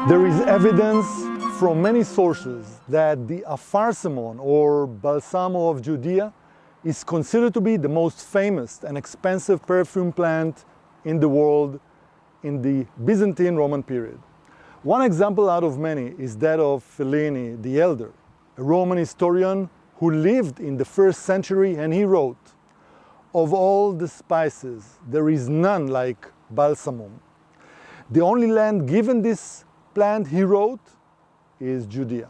There is evidence from many sources that the Afarsimon, or Balsam of Judea, is considered to be the most famous and expensive perfume plant in the world in the Byzantine Roman period. One example out of many is that of Pliny the Elder, a Roman historian who lived in the 1st century, and he wrote, "Of all the spices, there is none like Balsamum. The only land given this plant," he wrote, "is Judea."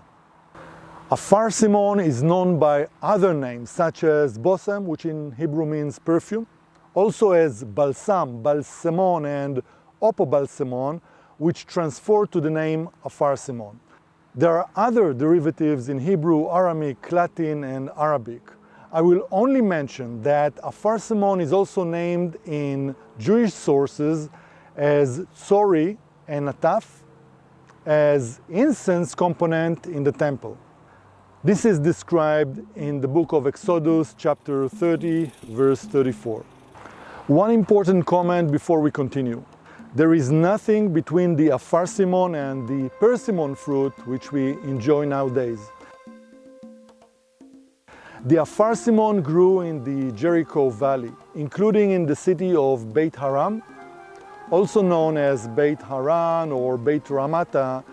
Afarsimon is known by other names such as Bosem, which in Hebrew means perfume, also as Balsam, Balsemon and Opo Balsemon, which transfer to the name Afarsimon. There are other derivatives in Hebrew, Aramaic, Latin and Arabic. I will only mention that Afarsimon is also named in Jewish sources as Tzori and Nataf, as incense component in the temple. This is described in the book of Exodus, chapter 30, verse 34. One important comment before we continue. There is nothing between the Afarsimon and the persimmon fruit which we enjoy nowadays. The Afarsimon grew in the Jericho Valley, including in the city of Beit Haram, also known as Beit Haran or Beit Ramata,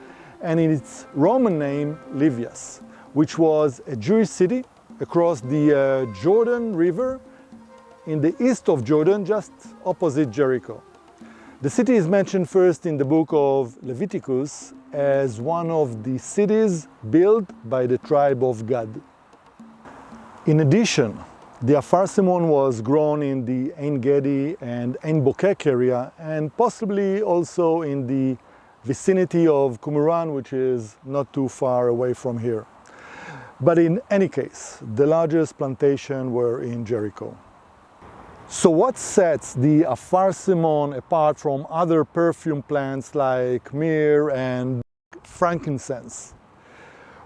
and in its Roman name, Livias, which was a Jewish city across the Jordan River in the east of Jordan, just opposite Jericho. The city is mentioned first in the book of Leviticus as one of the cities built by the tribe of Gad. In addition, the Afarsimon was grown in the Ein Gedi and Ein Bokek area, and possibly also in the vicinity of Qumran, which is not too far away from here. But in any case, the largest plantation were in Jericho. So what sets the Afarsimon apart from other perfume plants like myrrh and frankincense?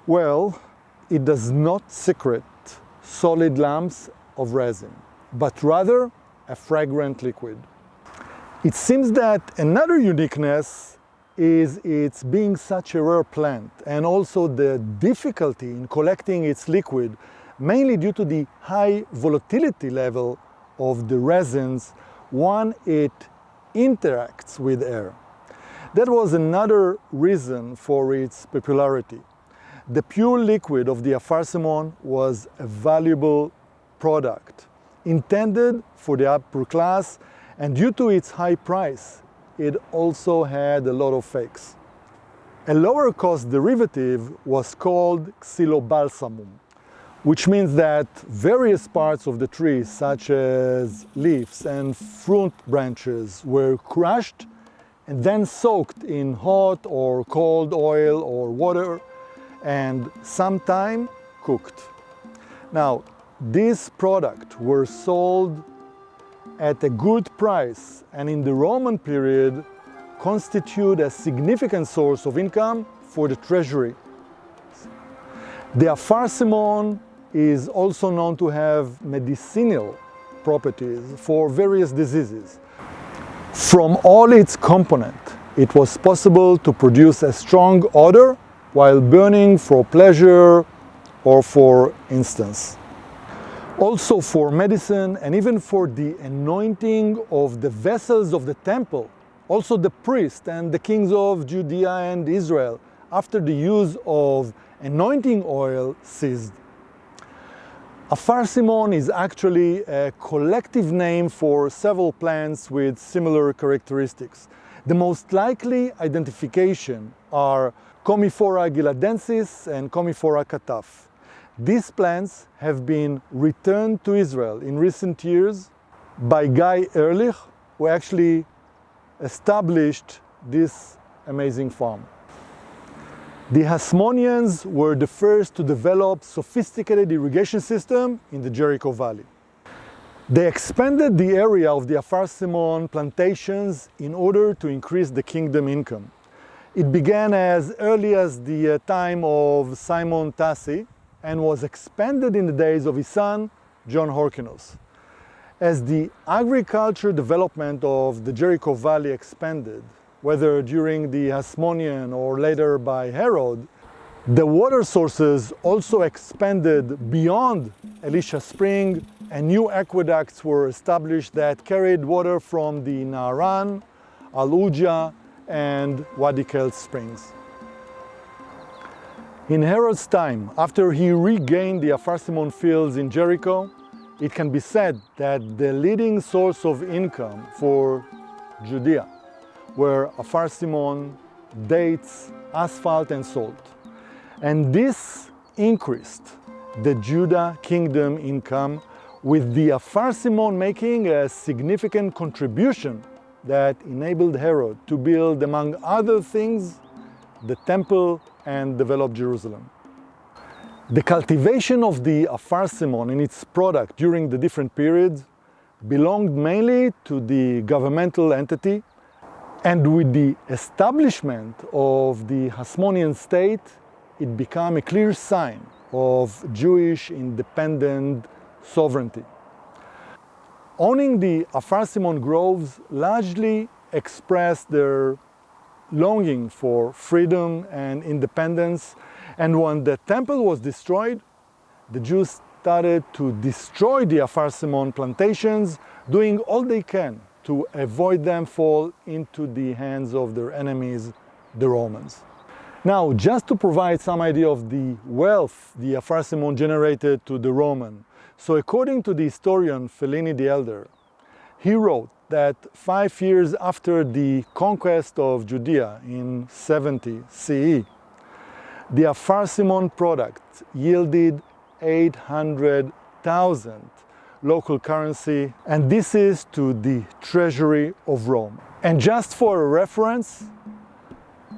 Well, it does not secrete solid lumps of resin, but rather a fragrant liquid. It seems that another uniqueness is its being such a rare plant, and also the difficulty in collecting its liquid, mainly due to the high volatility level of the resins when it interacts with air. That was another reason for its popularity. The pure liquid of the Afarsimon was a valuable product, intended for the upper class, and due to its high price, it also had a lot of fakes. A lower cost derivative was called Balsamum, which means that various parts of the tree, such as leaves and fruit branches, were crushed and then soaked in hot or cold oil or water and sometime cooked. Now, these products were sold at a good price, and in the Roman period constitute a significant source of income for the treasury. The Afarsimon is also known to have medicinal properties for various diseases. From all its components, it was possible to produce a strong odor while burning for pleasure or for instance. Also for medicine and even for the anointing of the vessels of the temple, also the priests and the kings of Judea and Israel, after the use of anointing oil ceased. Afarsimon is actually a collective name for several plants with similar characteristics. The most likely identification are Commiphora giladensis and Commiphora Nataf. These plants have been returned to Israel in recent years by Guy Ehrlich, who actually established this amazing farm. The Hasmoneans were the first to develop sophisticated irrigation system in the Jericho Valley. They expanded the area of the Afarsimon plantations in order to increase the kingdom income. It began as early as the time of Simon Tassi and was expanded in the days of his son, John Hyrcanus. As the agriculture development of the Jericho Valley expanded, whether during the Hasmonean or later by Herod, the water sources also expanded beyond Elisha Spring, and new aqueducts were established that carried water from the Nahran, Al-Uja, and Wadi Kelt springs. In Herod's time, after he regained the Afarsimon fields in Jericho, it can be said that the leading source of income for Judea were Afarsimon, dates, asphalt, and salt. And this increased the Judah kingdom income, with the Afarsimon making a significant contribution that enabled Herod to build, among other things, the temple and develop Jerusalem. The cultivation of the Afarsimon and its product during the different periods belonged mainly to the governmental entity, and with the establishment of the Hasmonean state, it became a clear sign of Jewish independent sovereignty. Owning the Afarsimon groves largely expressed their longing for freedom and independence, and when the temple was destroyed, the Jews started to destroy the Afarsimon plantations, doing all they can to avoid them fall into the hands of their enemies, the Romans. Now, just to provide some idea of the wealth the Afarsimon generated to the Roman, so according to the historian Pliny the Elder, he wrote that 5 years after the conquest of Judea in 70 CE, the Afarsimon product yielded 800,000 local currency, and this is to the treasury of Rome. And just for a reference,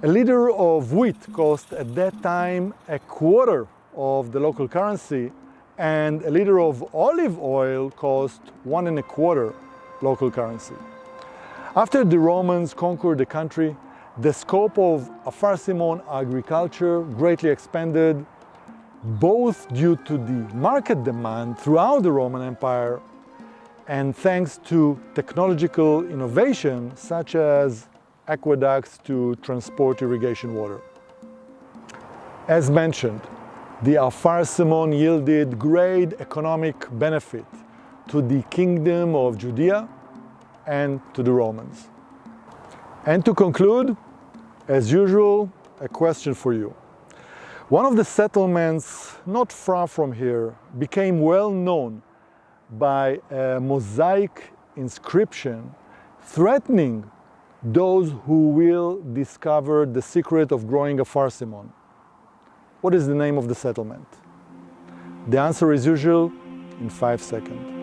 a liter of wheat cost at that time a quarter of the local currency, and a liter of olive oil cost 1.25 local currency. After the Romans conquered the country, the scope of Afarsimon agriculture greatly expanded, both due to the market demand throughout the Roman Empire and thanks to technological innovation such as aqueducts to transport irrigation water. As mentioned, the Afarsimon yielded great economic benefit to the kingdom of Judea and to the Romans. And to conclude, as usual, a question for you. One of the settlements not far from here became well known by a mosaic inscription threatening those who will discover the secret of growing Afarsimon. What is the name of the settlement? The answer is usual in 5 seconds.